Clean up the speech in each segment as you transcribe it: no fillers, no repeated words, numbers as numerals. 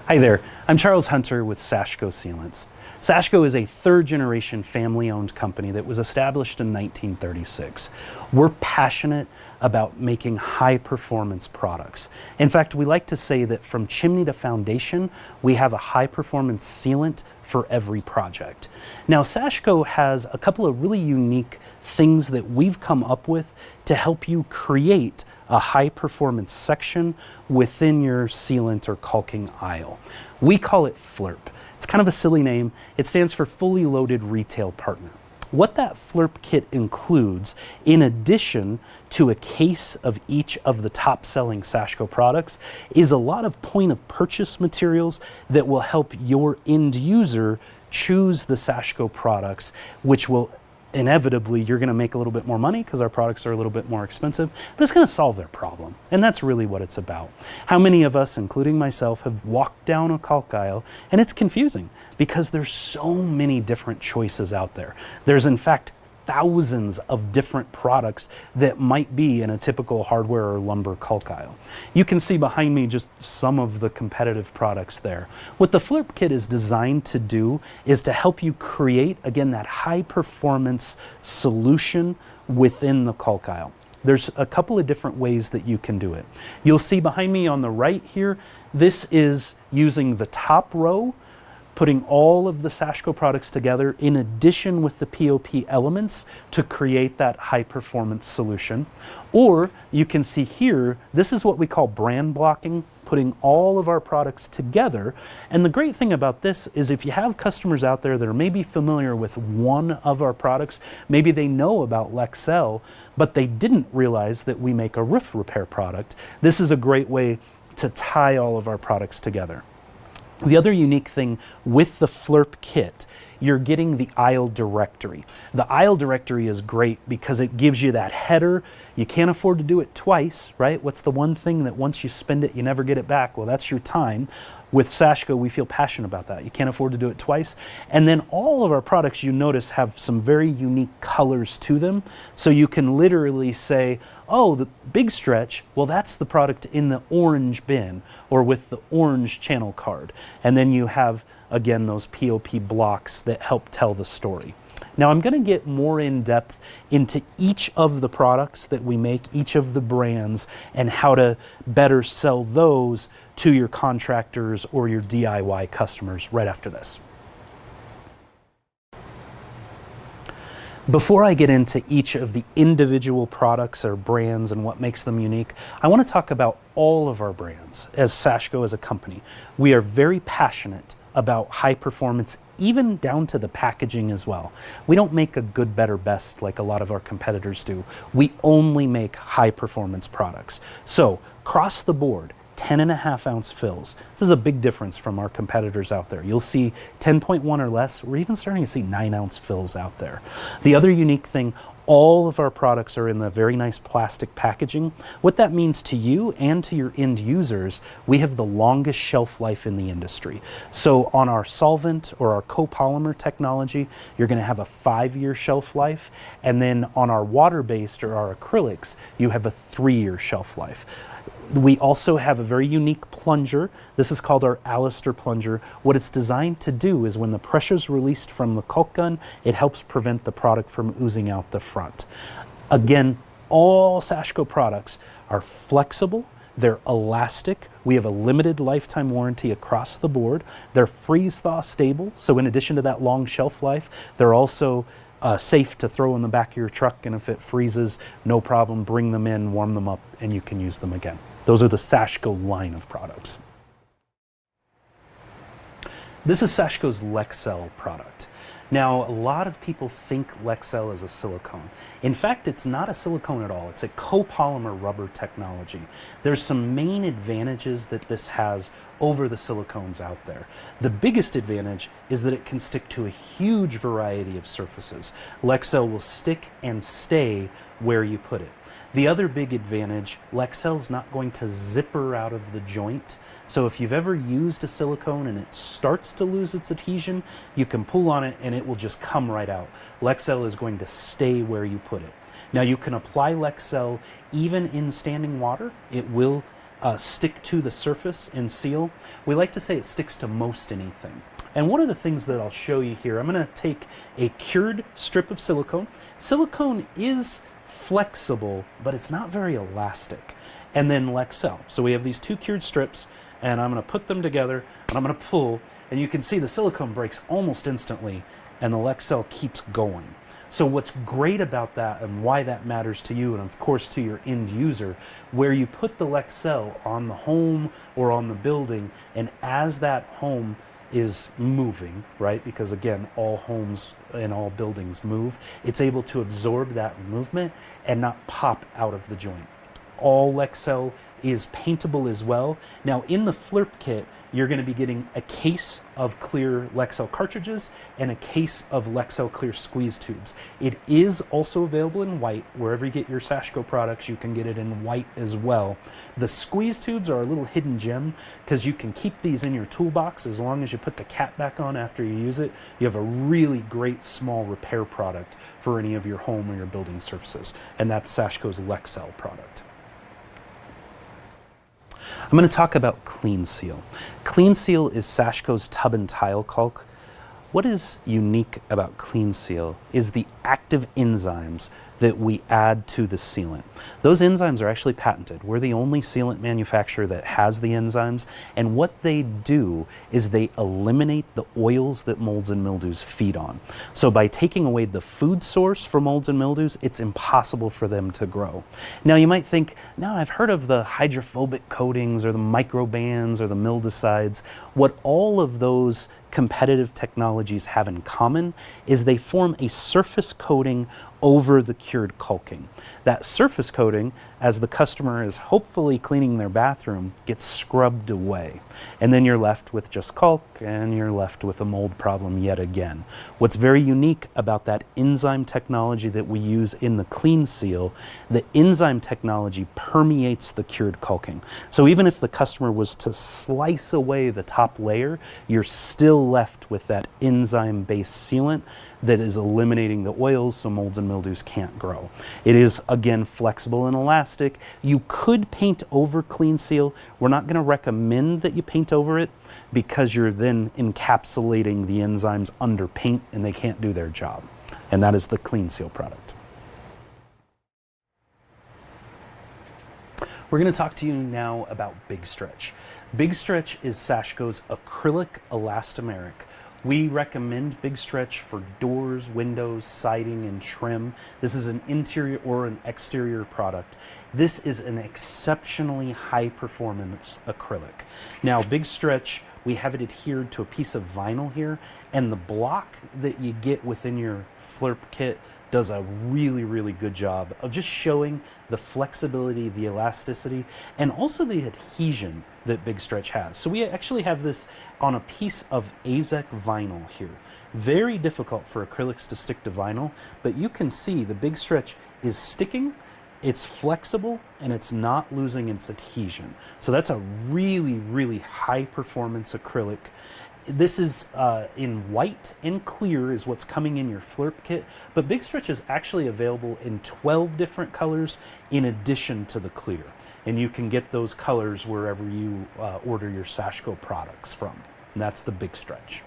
Hi there, I'm Charles Hunter with Sashco Sealants. Sashco is a third-generation family-owned company that was established in 1936. We're passionate about making high-performance products. In fact, we like to say that from chimney to foundation, we have a high-performance sealant for every project. Now, Sashco has a couple of really unique things that we've come up with to help you create a high-performance section within your sealant or caulking aisle. We call it FLIRP. It's kind of a silly name. It stands for Fully Loaded Retail Partner. What that FLIRP kit includes, in addition to a case of each of the top-selling Sashco products, is a lot of point-of-purchase materials that will help your end user choose the Sashco products, which will inevitably, you're going to make a little bit more money because our products are a little bit more expensive, but it's going to solve their problem. And that's really what it's about. How many of us, including myself, have walked down a caulk aisle and it's confusing because there's so many different choices out there. There's in fact thousands of different products that might be in a typical hardware or lumber caulk aisle. You can see behind me just some of the competitive products there. What the FLIRP kit is designed to do is to help you create, again, that high performance solution within the caulk aisle. There's a couple of different ways that you can do it. You'll see behind me on the right here, this is using the top row, putting all of the Sashco products together in addition with the POP elements to create that high performance solution. Or you can see here, this is what we call brand blocking, putting all of our products together. And the great thing about this is if you have customers out there that are maybe familiar with one of our products, maybe they know about Lexel, but they didn't realize that we make a roof repair product. This is a great way to tie all of our products together. The other unique thing with the FLIRP kit, you're getting the aisle directory. The aisle directory is great because it gives you that header. You can't afford to do it twice, right? What's the one thing that once you spend it, you never get it back? Well, that's your time. With Sashco, we feel passionate about that. You can't afford to do it twice. And then all of our products, you notice, have some very unique colors to them. So you can literally say, oh, the big stretch, well, that's the product in the orange bin or with the orange channel card. And then you have, again, those POP blocks that help tell the story. Now I'm going to get more in depth into each of the products that we make, each of the brands, and how to better sell those to your contractors or your DIY customers right after this. Before I get into each of the individual products or brands and what makes them unique, I want to talk about all of our brands as Sashco as a company. We are very passionate about high performance, even down to the packaging as well. We don't make a good, better, best like a lot of our competitors do. We only make high performance products. So across the board, 10.5 ounce fills. This is a big difference from our competitors out there. You'll see 10.1 or less. We're even starting to see 9 ounce fills out there. The other unique thing, all of our products are in the very nice plastic packaging. What that means to you and to your end users, we have the longest shelf life in the industry. So on our solvent or our copolymer technology, you're going to have a 5-year shelf life. And then on our water-based or our acrylics, you have a 3-year shelf life. We also have a very unique plunger. This is called our Alistair plunger. What it's designed to do is when the pressure is released from the caulk gun, it helps prevent the product from oozing out the front. Again, all Sashco products are flexible. They're elastic. We have a limited lifetime warranty across the board. They're freeze-thaw stable. So in addition to that long shelf life, they're also safe to throw in the back of your truck, and if it freezes, no problem, bring them in, warm them up, and you can use them again. Those are the Sashco line of products. This is Sashco's Lexel product. Now, a lot of people think Lexel is a silicone. In fact, it's not a silicone at all. It's a copolymer rubber technology. There's some main advantages that this has over the silicones out there. The biggest advantage is that it can stick to a huge variety of surfaces. Lexel will stick and stay where you put it. The other big advantage, Lexel's not going to zipper out of the joint. So if you've ever used a silicone and it starts to lose its adhesion, you can pull on it and it will just come right out. Lexel is going to stay where you put it. Now you can apply Lexel even in standing water. It will stick to the surface and seal. We like to say it sticks to most anything. And one of the things that I'll show you here, I'm going to take a cured strip of silicone. Silicone is flexible, but it's not very elastic. And then Lexel. So we have these two cured strips, and I'm going to put them together, and I'm going to pull, and you can see the silicone breaks almost instantly, and the Lexel keeps going. So what's great about that and why that matters to you and of course to your end user, where you put the Lexel on the home or on the building, and as that home is moving, right, because again, all homes and all buildings move, it's able to absorb that movement and not pop out of the joint. All Lexel is paintable as well. Now in the Flirp kit, you're going to be getting a case of clear Lexel cartridges and a case of Lexel clear squeeze tubes. It is also available in white. Wherever you get your Sashco products, you can get it in white as well. The squeeze tubes are a little hidden gem because you can keep these in your toolbox as long as you put the cap back on after you use it. You have a really great small repair product for any of your home or your building surfaces, and that's Sashco's Lexel product. I'm going to talk about Clean Seal. Clean Seal is Sashco's tub and tile caulk. What is unique about Clean Seal is the active enzymes that we add to the sealant. Those enzymes are actually patented. We're the only sealant manufacturer that has the enzymes, and what they do is they eliminate the oils that molds and mildews feed on. So by taking away the food source for molds and mildews, it's impossible for them to grow. Now you might think, no, I've heard of the hydrophobic coatings or the microbands or the mildicides. What all of those competitive technologies have in common is they form a surface coating over the cured caulking. That surface coating, as the customer is hopefully cleaning their bathroom, gets scrubbed away. And then you're left with just caulk, and you're left with a mold problem yet again. What's very unique about that enzyme technology that we use in the Clean Seal, the enzyme technology permeates the cured caulking. So even if the customer was to slice away the top layer, you're still left with that enzyme-based sealant that is eliminating the oils so molds and mildews can't grow. It is, again, flexible and elastic. You could paint over Clean Seal. We're not going to recommend that you paint over it because you're then encapsulating the enzymes under paint and they can't do their job. And that is the Clean Seal product. We're going to talk to you now about Big Stretch. Big Stretch is Sashco's acrylic elastomeric. We recommend Big Stretch for doors, windows, siding, and trim. This is an interior or an exterior product. This is an exceptionally high performance acrylic. Now, Big Stretch, we have it adhered to a piece of vinyl here, and the block that you get within your Flirp kit does a really, really good job of just showing the flexibility, the elasticity, and also the adhesion that Big Stretch has. So we actually have this on a piece of AZEK vinyl here. Very difficult for acrylics to stick to vinyl, but you can see the Big Stretch is sticking, it's flexible, and it's not losing its adhesion. So that's a really, really high performance acrylic. This is in white and clear is what's coming in your Flirp kit, but Big Stretch is actually available in 12 different colors in addition to the clear. And you can get those colors wherever you order your Sashco products from. And that's the Big Stretch.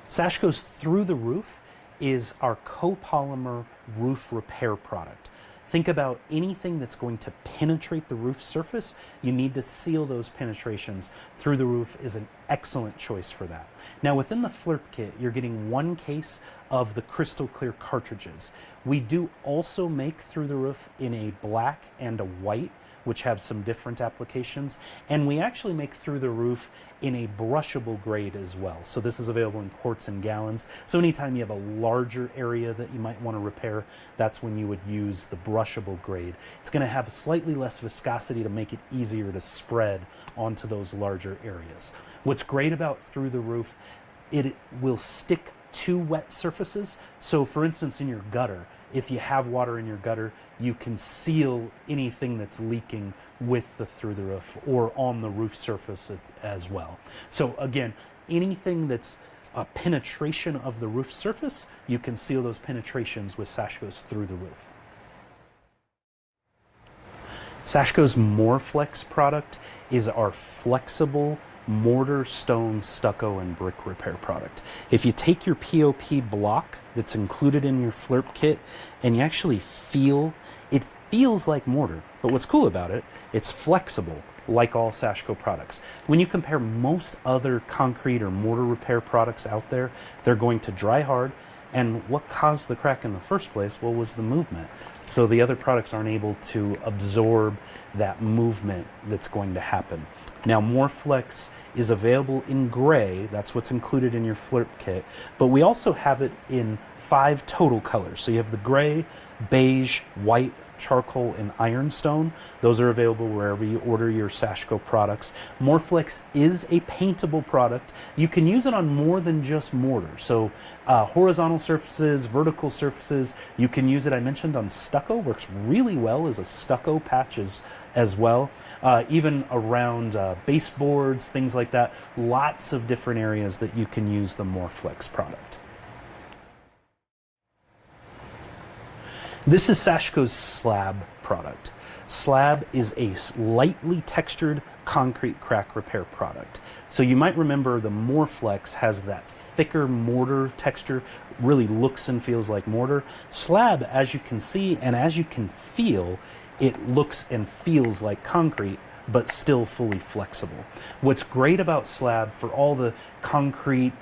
Sashco's Through the Roof is our copolymer roof repair product. Think about anything that's going to penetrate the roof surface. You need to seal those penetrations. Through the Roof is an excellent choice for that. Now within the Flirp kit, you're getting one case of the crystal clear cartridges. We do also make Through the Roof in a black and a white, which have some different applications. And we actually make Through the Roof in a brushable grade as well. So this is available in quarts and gallons. So anytime you have a larger area that you might want to repair, that's when you would use the brushable grade. It's going to have slightly less viscosity to make it easier to spread onto those larger areas. What's great about Through the Roof, it will stick to wet surfaces. So for instance, in your gutter, if you have water in your gutter, you can seal anything that's leaking with the Through the Roof or on the roof surface as well. So again, anything that's a penetration of the roof surface, you can seal those penetrations with Sashco's Through the Roof. Sashco's Moreflex product is our flexible mortar, stone, stucco, and brick repair product. If you take your POP block that's included in your Flirp kit and you actually feel, it feels like mortar. But what's cool about it, it's flexible, like all Sashco products. When you compare most other concrete or mortar repair products out there, they're going to dry hard. And what caused the crack in the first place, well, was the movement. So the other products aren't able to absorb that movement that's going to happen. Now, Moreflex is available in gray. That's what's included in your Flirp kit. But we also have it in 5 total colors. So you have the gray, beige, white, charcoal, and ironstone. Those are available wherever you order your Sashco products. Moreflex is a paintable product. You can use it on more than just mortar. So horizontal surfaces, vertical surfaces, you can use it, I mentioned, on stucco. Works really well as a stucco patch as well. Even around baseboards, things like that. Lots of different areas that you can use the Moreflex product. This is Sashco's Slab product. Slab is a lightly textured concrete crack repair product. So you might remember the Moreflex has that thicker mortar texture, really looks and feels like mortar. Slab, as you can see and as you can feel, it looks and feels like concrete, but still fully flexible. What's great about Slab for all the concrete,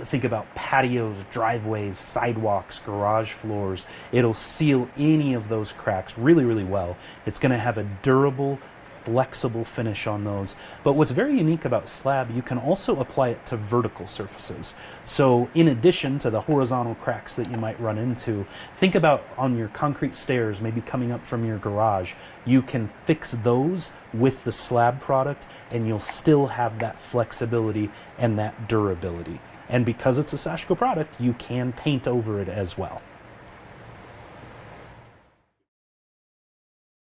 think about patios, driveways, sidewalks, garage floors, it'll seal any of those cracks really, really well. It's gonna have a durable, flexible finish on those. But what's very unique about Slab, you can also apply it to vertical surfaces. So in addition to the horizontal cracks that you might run into, think about on your concrete stairs, maybe coming up from your garage, you can fix those with the Slab product and you'll still have that flexibility and that durability. And because it's a Sashco product, you can paint over it as well.